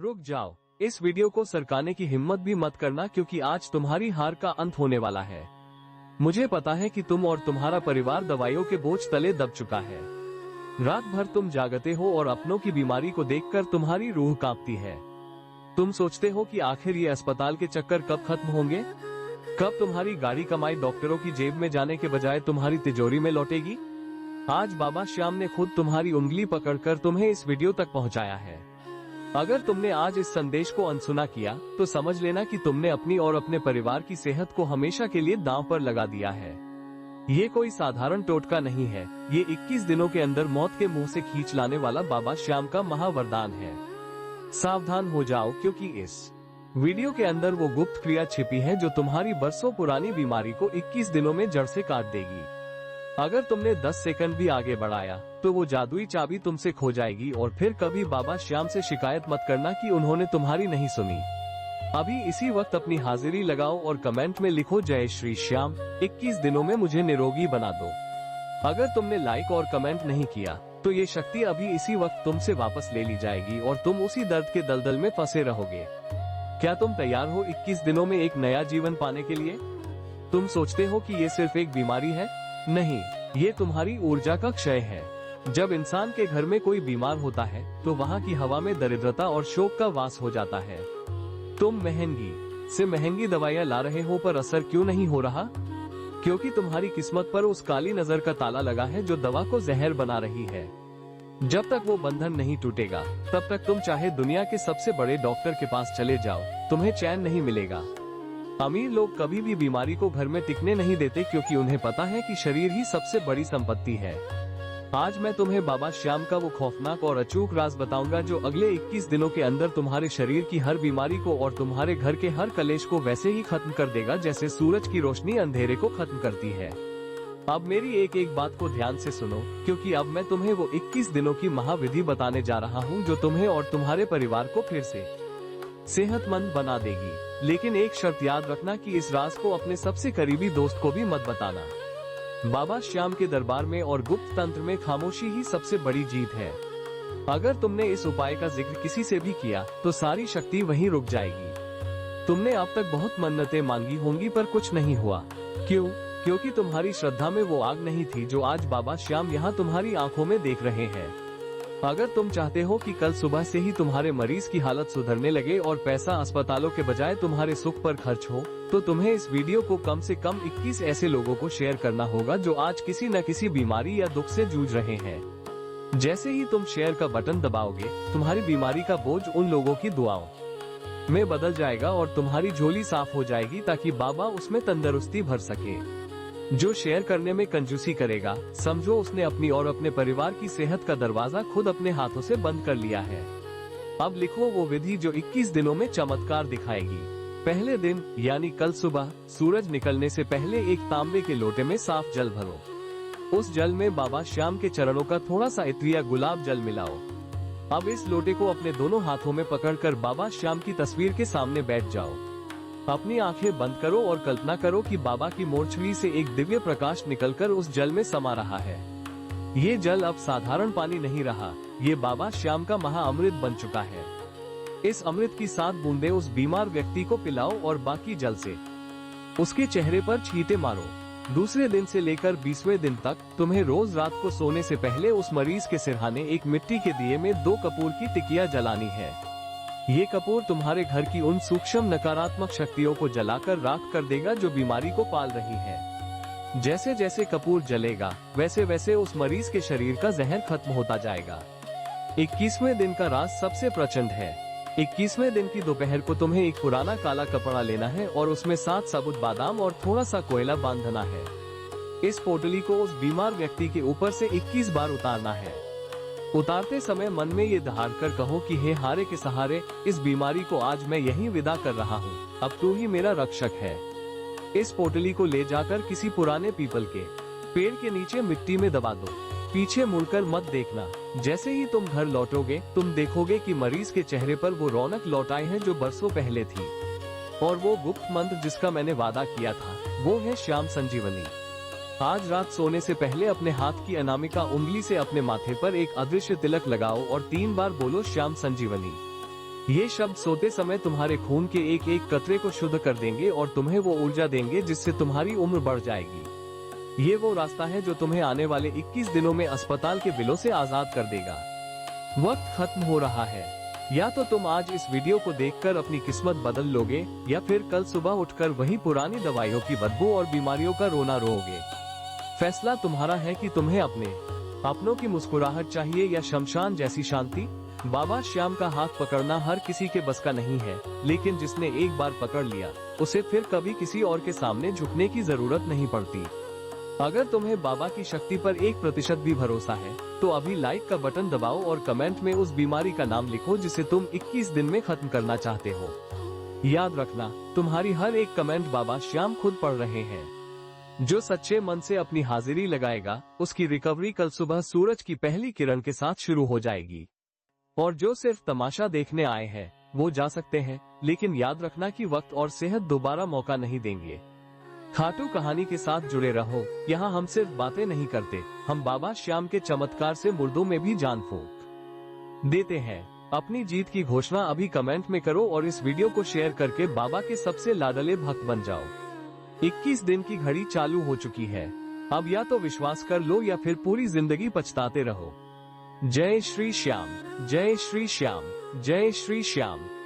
रुक जाओ, इस वीडियो को सरकाने की हिम्मत भी मत करना क्योंकि आज तुम्हारी हार का अंत होने वाला है। मुझे पता है कि तुम और तुम्हारा परिवार दवाइयों के बोझ तले दब चुका है। रात भर तुम जागते हो और अपनों की बीमारी को देखकर तुम्हारी रूह कांपती है। तुम सोचते हो कि आखिर ये अस्पताल के चक्कर कब खत्म होंगे, कब तुम्हारी गाड़ी कमाई डॉक्टरों की जेब में जाने के बजाय तुम्हारी तिजोरी में लौटेगी। आज बाबा श्याम ने खुद तुम्हारी उंगली पकड़कर तुम्हें इस वीडियो तक पहुंचाया है। अगर तुमने आज इस संदेश को अनसुना किया तो समझ लेना कि तुमने अपनी और अपने परिवार की सेहत को हमेशा के लिए दांव पर लगा दिया है। ये कोई साधारण टोटका नहीं है, ये 21 दिनों के अंदर मौत के मुंह से खींच लाने वाला बाबा श्याम का महावरदान है। सावधान हो जाओ क्योंकि इस वीडियो के अंदर वो गुप्त क्रिया छिपी है जो तुम्हारी बरसों पुरानी बीमारी को 21 दिनों में जड़ से काट देगी। अगर तुमने 10 सेकंड भी आगे बढ़ाया तो वो जादुई चाबी तुमसे खो जाएगी और फिर कभी बाबा श्याम से शिकायत मत करना कि उन्होंने तुम्हारी नहीं सुनी। अभी इसी वक्त अपनी हाजिरी लगाओ और कमेंट में लिखो जय श्री श्याम, 21 दिनों में मुझे निरोगी बना दो। अगर तुमने लाइक और कमेंट नहीं किया तो ये शक्ति अभी इसी वक्त तुमसे वापस ले ली जाएगी और तुम उसी दर्द के दलदल में फंसे रहोगे। क्या तुम तैयार हो 21 दिनों में एक नया जीवन पाने के लिए? तुम सोचते हो कि ये सिर्फ एक बीमारी है? नहीं, ये तुम्हारी ऊर्जा का क्षय है। जब इंसान के घर में कोई बीमार होता है तो वहाँ की हवा में दरिद्रता और शोक का वास हो जाता है। तुम महंगी से महंगी दवाइयाँ ला रहे हो पर असर क्यों नहीं हो रहा? क्योंकि तुम्हारी किस्मत पर उस काली नजर का ताला लगा है जो दवा को जहर बना रही है। जब तक वो बंधन नहीं टूटेगा तब तक तुम चाहे दुनिया के सबसे बड़े डॉक्टर के पास चले जाओ, तुम्हें चैन नहीं मिलेगा। अमीर लोग कभी भी बीमारी को घर में टिकने नहीं देते क्योंकि उन्हें पता है कि शरीर ही सबसे बड़ी संपत्ति है। आज मैं तुम्हें बाबा श्याम का वो खौफनाक और अचूक राज बताऊंगा जो अगले 21 दिनों के अंदर तुम्हारे शरीर की हर बीमारी को और तुम्हारे घर के हर कलेश को वैसे ही खत्म कर देगा जैसे सूरज की रोशनी अंधेरे को खत्म करती है। अब मेरी एक एक बात को ध्यान से सुनो क्योंकि अब मैं तुम्हें वो 21 दिनों की महाविधि बताने जा रहा हूँ जो तुम्हें और तुम्हारे परिवार को फिर से सेहतमंद बना देगी। लेकिन एक शर्त याद रखना कि इस राज को अपने सबसे करीबी दोस्त को भी मत बताना। बाबा श्याम के दरबार में और गुप्त तंत्र में खामोशी ही सबसे बड़ी जीत है। अगर तुमने इस उपाय का जिक्र किसी से भी किया तो सारी शक्ति वहीं रुक जाएगी। तुमने अब तक बहुत मन्नतें मांगी होंगी पर कुछ नहीं हुआ। क्यों? क्योंकि तुम्हारी श्रद्धा में वो आग नहीं थी जो आज बाबा श्याम यहाँ तुम्हारी आंखों में देख रहे हैं। अगर तुम चाहते हो कि कल सुबह से ही तुम्हारे मरीज की हालत सुधरने लगे और पैसा अस्पतालों के बजाय तुम्हारे सुख पर खर्च हो तो तुम्हें इस वीडियो को कम से कम 21 ऐसे लोगों को शेयर करना होगा जो आज किसी न किसी बीमारी या दुख से जूझ रहे हैं। जैसे ही तुम शेयर का बटन दबाओगे तुम्हारी बीमारी का बोझ उन लोगों की दुआओं में बदल जाएगा और तुम्हारी झोली साफ हो जाएगी ताकि बाबा उसमें तंदुरुस्ती भर सके। जो शेयर करने में कंजूसी करेगा समझो उसने अपनी और अपने परिवार की सेहत का दरवाजा खुद अपने हाथों से बंद कर लिया है। अब लिखो वो विधि जो 21 दिनों में चमत्कार दिखाएगी। पहले दिन यानी कल सुबह सूरज निकलने से पहले एक तांबे के लोटे में साफ जल भरो। उस जल में बाबा श्याम के चरणों का थोड़ा सा इत्र या गुलाब जल मिलाओ। अब इस लोटे को अपने दोनों हाथों में पकड़कर बाबा श्याम की तस्वीर के सामने बैठ जाओ। अपनी आंखें बंद करो और कल्पना करो कि बाबा की मोरछड़ी से एक दिव्य प्रकाश निकलकर उस जल में समा रहा है। ये जल अब साधारण पानी नहीं रहा, ये बाबा श्याम का महाअमृत बन चुका है। इस अमृत की 7 बूंदें उस बीमार व्यक्ति को पिलाओ और बाकी जल से उसके चेहरे पर छींटे मारो। दूसरे दिन से लेकर 20वें दिन तक तुम्हें रोज रात को सोने से पहले उस मरीज के सिरहाने एक मिट्टी के दिए में 2 कपूर की टिकिया जलानी है। ये कपूर तुम्हारे घर की उन सूक्ष्म नकारात्मक शक्तियों को जलाकर राख कर देगा जो बीमारी को पाल रही है। जैसे जैसे कपूर जलेगा वैसे वैसे उस मरीज के शरीर का जहर खत्म होता जाएगा। 21वें दिन का राज सबसे प्रचंड है। 21वें दिन की दोपहर को तुम्हें एक पुराना काला कपड़ा लेना है और उसमें 7 साबुत बादाम और थोड़ा सा कोयला बांधना है। इस पोटली को उस बीमार व्यक्ति के ऊपर से 21 बार उतारना है। उतारते समय मन में ये दहाड़ कर कहो कि हे हारे के सहारे, इस बीमारी को आज मैं यहीं विदा कर रहा हूँ, अब तू ही मेरा रक्षक है। इस पोटली को ले जाकर किसी पुराने पीपल के पेड़ के नीचे मिट्टी में दबा दो। पीछे मुड़कर मत देखना। जैसे ही तुम घर लौटोगे तुम देखोगे कि मरीज के चेहरे पर वो रौनक लौट आई है जो बरसों पहले थी। और वो गुप्त मंत्र जिसका मैंने वादा किया था वो है श्याम संजीवनी। आज रात सोने से पहले अपने हाथ की अनामिका उंगली से अपने माथे पर एक अदृश्य तिलक लगाओ और 3 बार बोलो श्याम संजीवनी। ये शब्द सोते समय तुम्हारे खून के एक एक कतरे को शुद्ध कर देंगे और तुम्हें वो ऊर्जा देंगे जिससे तुम्हारी उम्र बढ़ जाएगी। ये वो रास्ता है जो तुम्हें आने वाले 21 दिनों में अस्पताल के बिलों से आजाद कर देगा। वक्त खत्म हो रहा है। या तो तुम आज इस वीडियो को देखकर अपनी किस्मत बदल लोगे या फिर कल सुबह उठकर वही पुरानी दवाइयों की बदबू और बीमारियों का रोना रोओगे। फैसला तुम्हारा है कि तुम्हें अपनों की मुस्कुराहट चाहिए या शमशान जैसी शांति। बाबा श्याम का हाथ पकड़ना हर किसी के बस का नहीं है, लेकिन जिसने एक बार पकड़ लिया उसे फिर कभी किसी और के सामने झुकने की जरूरत नहीं पड़ती। अगर तुम्हें बाबा की शक्ति पर 1% भी भरोसा है तो अभी लाइक का बटन दबाओ और कमेंट में उस बीमारी का नाम लिखो जिसे तुम 21 दिन में खत्म करना चाहते हो। याद रखना, तुम्हारी हर एक कमेंट बाबा श्याम खुद पढ़ रहे हैं। जो सच्चे मन से अपनी हाजिरी लगाएगा उसकी रिकवरी कल सुबह सूरज की पहली किरण के साथ शुरू हो जाएगी। और जो सिर्फ तमाशा देखने आए हैं वो जा सकते हैं, लेकिन याद रखना कि वक्त और सेहत दोबारा मौका नहीं देंगे। खाटू कहानी के साथ जुड़े रहो। यहाँ हम सिर्फ बातें नहीं करते, हम बाबा श्याम के चमत्कार से मुर्दों में भी जान फूंक देते हैं। अपनी जीत की घोषणा अभी कमेंट में करो और इस वीडियो को शेयर करके बाबा के सबसे लाडले भक्त बन जाओ। 21 दिन की घड़ी चालू हो चुकी है। अब या तो विश्वास कर लो या फिर पूरी जिंदगी पछताते रहो। जय श्री श्याम, जय श्री श्याम, जय श्री श्याम।